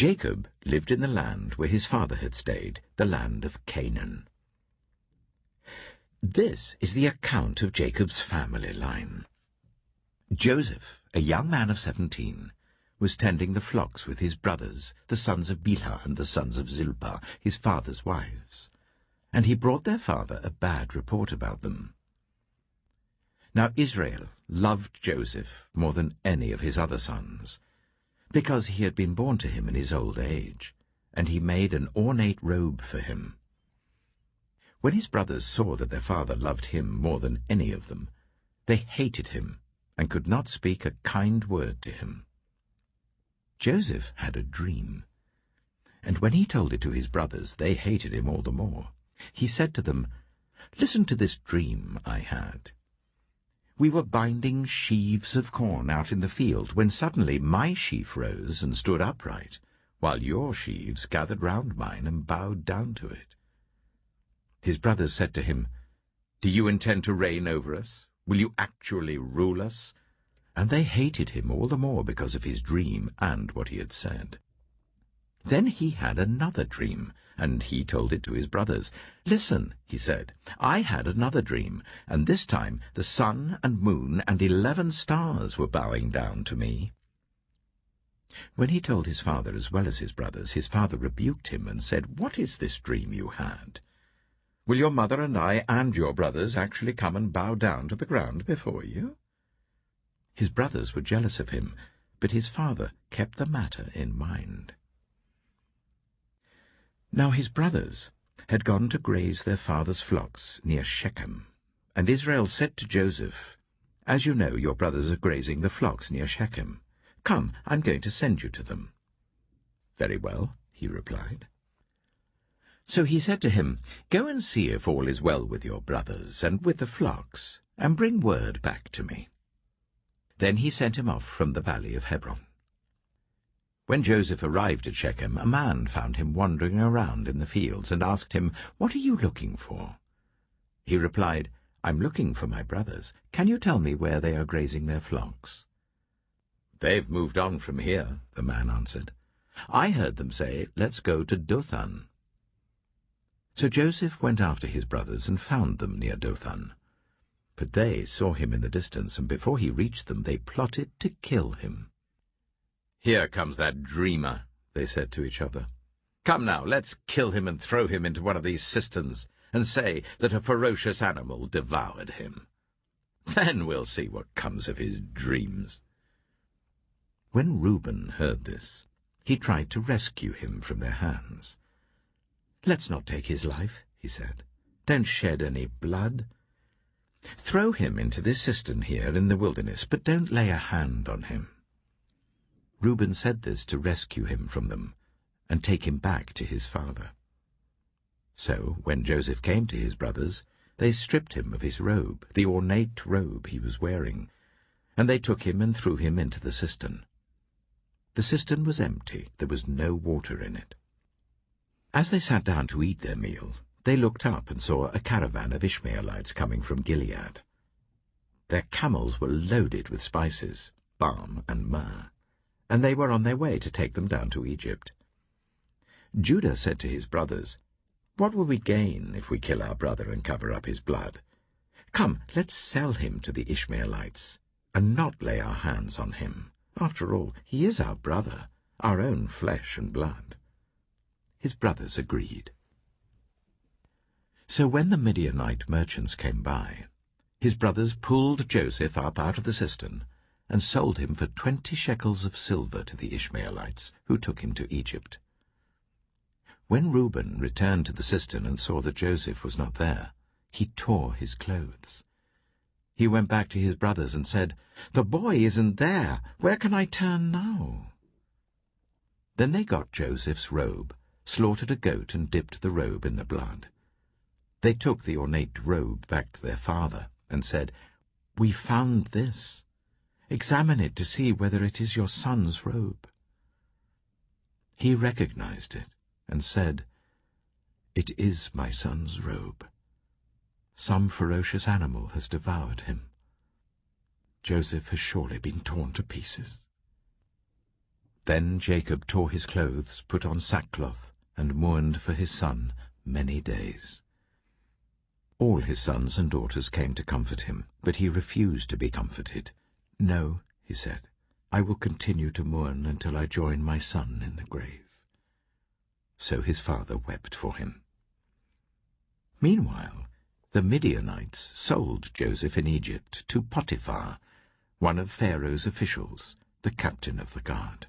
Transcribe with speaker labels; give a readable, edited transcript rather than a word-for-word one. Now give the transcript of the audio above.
Speaker 1: Jacob lived in the land where his father had stayed, the land of Canaan. This is the account of Jacob's family line. Joseph, a young man of 17, was tending the flocks with his brothers, the sons of Bilhah and the sons of Zilpah, his father's wives, and he brought their father a bad report about them. Now Israel loved Joseph more than any of his other sons, because he had been born to him in his old age, and he made an ornate robe for him. When his brothers saw that their father loved him more than any of them, they hated him and could not speak a kind word to him. Joseph had a dream, and when he told it to his brothers, they hated him all the more. He said to them, "Listen to this dream I had. We were binding sheaves of corn out in the field, when suddenly my sheaf rose and stood upright, while your sheaves gathered round mine and bowed down to it." His brothers said to him, "Do you intend to reign over us? Will you actually rule us?" And they hated him all the more because of his dream and what he had said. Then he had another dream, and he told it to his brothers. "Listen," he said, "I had another dream, and this time the sun and moon and 11 stars were bowing down to me." When he told his father as well as his brothers, his father rebuked him and said, "What is this dream you had? Will your mother and I and your brothers actually come and bow down to the ground before you?" His brothers were jealous of him, but his father kept the matter in mind. Now his brothers had gone to graze their father's flocks near Shechem, and Israel said to Joseph, "As you know, your brothers are grazing the flocks near Shechem. Come, I'm going to send you to them." "Very well," he replied. So he said to him, "Go and see if all is well with your brothers and with the flocks, and bring word back to me." Then he sent him off from the valley of Hebron. When Joseph arrived at Shechem, a man found him wandering around in the fields and asked him, "What are you looking for?" He replied, "I'm looking for my brothers. Can you tell me where they are grazing their flocks?" "They've moved on from here," the man answered. "I heard them say, 'Let's go to Dothan.'" So Joseph went after his brothers and found them near Dothan. But they saw him in the distance, and before he reached them they plotted to kill him. "Here comes that dreamer," they said to each other. "Come now, let's kill him and throw him into one of these cisterns, and say that a ferocious animal devoured him. Then we'll see what comes of his dreams." When Reuben heard this, he tried to rescue him from their hands. "Let's not take his life," he said. "Don't shed any blood. Throw him into this cistern here in the wilderness, but don't lay a hand on him." Reuben said this to rescue him from them and take him back to his father. So when Joseph came to his brothers, they stripped him of his robe, the ornate robe he was wearing, and they took him and threw him into the cistern. The cistern was empty, there was no water in it. As they sat down to eat their meal, they looked up and saw a caravan of Ishmaelites coming from Gilead. Their camels were loaded with spices, balm and myrrh, and they were on their way to take them down to Egypt. Judah said to his brothers, "What will we gain if we kill our brother and cover up his blood? Come, let's sell him to the Ishmaelites, and not lay our hands on him. After all, he is our brother, our own flesh and blood." His brothers agreed. So when the Midianite merchants came by, his brothers pulled Joseph up out of the cistern and sold him for 20 shekels of silver to the Ishmaelites, who took him to Egypt. When Reuben returned to the cistern and saw that Joseph was not there, he tore his clothes. He went back to his brothers and said, "The boy isn't there. Where can I turn now?" Then they got Joseph's robe, slaughtered a goat and dipped the robe in the blood. They took the ornate robe back to their father and said, "We found this. Examine it to see whether it is your son's robe." He recognized it and said, "It is my son's robe. Some ferocious animal has devoured him. Joseph has surely been torn to pieces." Then Jacob tore his clothes, put on sackcloth, and mourned for his son many days. All his sons and daughters came to comfort him, but he refused to be comforted. "No," he said, "I will continue to mourn until I join my son in the grave." So his father wept for him. Meanwhile, the Midianites sold Joseph in Egypt to Potiphar, one of Pharaoh's officials, the captain of the guard.